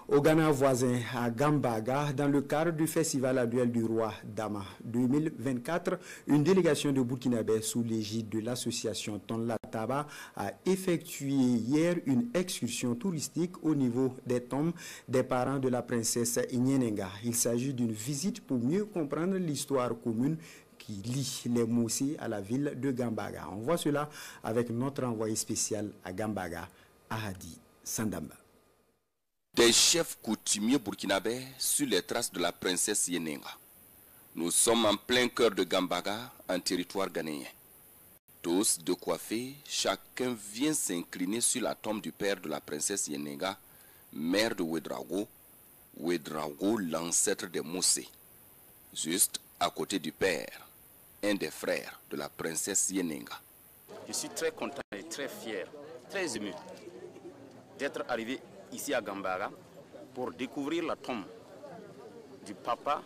Au Ghana voisin, à Gambaga, dans le cadre du festival annuel du roi Dama 2024, une délégation de Burkinabé sous l'égide de l'association Tonla Taba a effectué hier une excursion touristique au niveau des tombes des parents de la princesse Nyenenga. Il s'agit d'une visite pour mieux comprendre l'histoire commune qui lie les Moussi à la ville de Gambaga. On voit cela avec notre envoyé spécial à Gambaga, Ahadi Sandamba. Des chefs coutumiers burkinabés sur les traces de la princesse Yenenga. Nous sommes en plein cœur de Gambaga, en territoire ghanéen. Tous de coiffés, chacun vient s'incliner sur la tombe du père de la princesse Yenenga, mère de Ouedraogo, l'ancêtre des Moussé. Juste à côté du père, un des frères de la princesse Yenenga. Je suis très content et très fier, très ému d'être arrivé ici à Gambaga pour découvrir la tombe du papa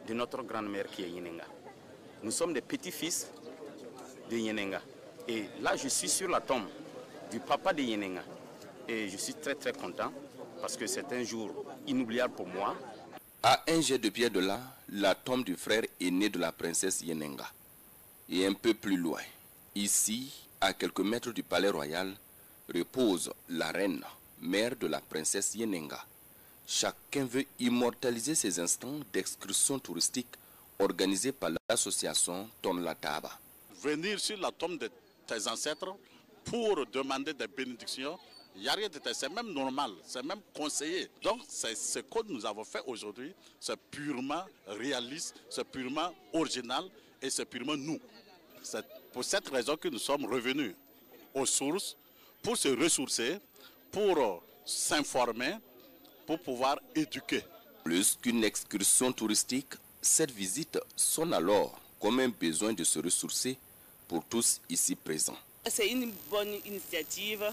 de notre grand-mère qui est Yenenga. Nous sommes des petits-fils de Yenenga. Et là, je suis sur la tombe du papa de Yenenga. Et je suis très très content parce que c'est un jour inoubliable pour moi. À un jet de pierre de là, la tombe du frère aîné de la princesse Yenenga. Et un peu plus loin, ici, à quelques mètres du palais royal, repose la reine, mère de la princesse Yenenga. Chacun veut immortaliser ces instants d'excursion touristique organisés par l'association Tonla Taba. Venir sur la tombe de tes ancêtres pour demander des bénédictions, il n'y a rien de tel, c'est même normal, c'est même conseillé. Donc c'est ce que nous avons fait aujourd'hui, c'est purement réaliste, c'est purement original et c'est purement nous. C'est pour cette raison que nous sommes revenus aux sources pour se ressourcer, pour s'informer, pour pouvoir éduquer. Plus qu'une excursion touristique, cette visite sonne alors comme un besoin de se ressourcer pour tous ici présents. C'est une bonne initiative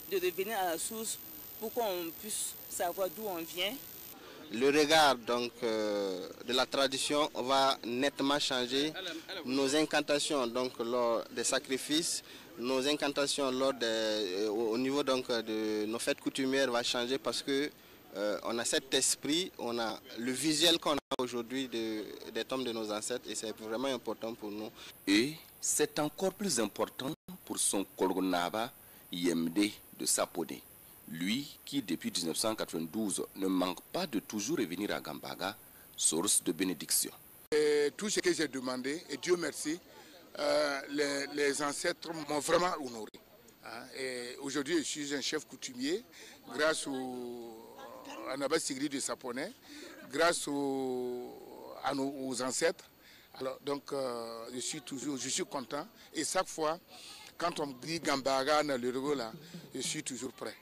de revenir à la source pour qu'on puisse savoir d'où on vient. Le regard donc, de la tradition va nettement changer. Nos incantations donc, lors des sacrifices, nos incantations au niveau donc, de nos fêtes coutumières va changer parce que on a cet esprit, on a le visuel qu'on a aujourd'hui des tombes de nos ancêtres et c'est vraiment important pour nous. Et c'est encore plus important pour son Kolgonaba Yemde de Sapodé. Lui qui depuis 1992 ne manque pas de toujours revenir à Gambaga, source de bénédiction. Tout ce que j'ai demandé, et Dieu merci, les ancêtres m'ont vraiment honoré. Aujourd'hui, je suis un chef coutumier grâce à Naba Sigri de Saponais, grâce aux ancêtres. Alors, donc, je suis content. Et chaque fois, quand on dit Gambaga dans le logo là, je suis toujours prêt.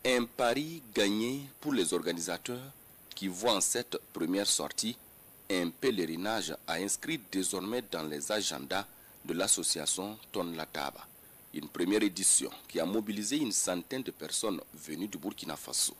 Un pari gagné pour les organisateurs qui voient en cette première sortie un pèlerinage à inscrire désormais dans les agendas de l'association Tonla Taba. Une première édition qui a mobilisé une centaine de personnes venues du Burkina Faso.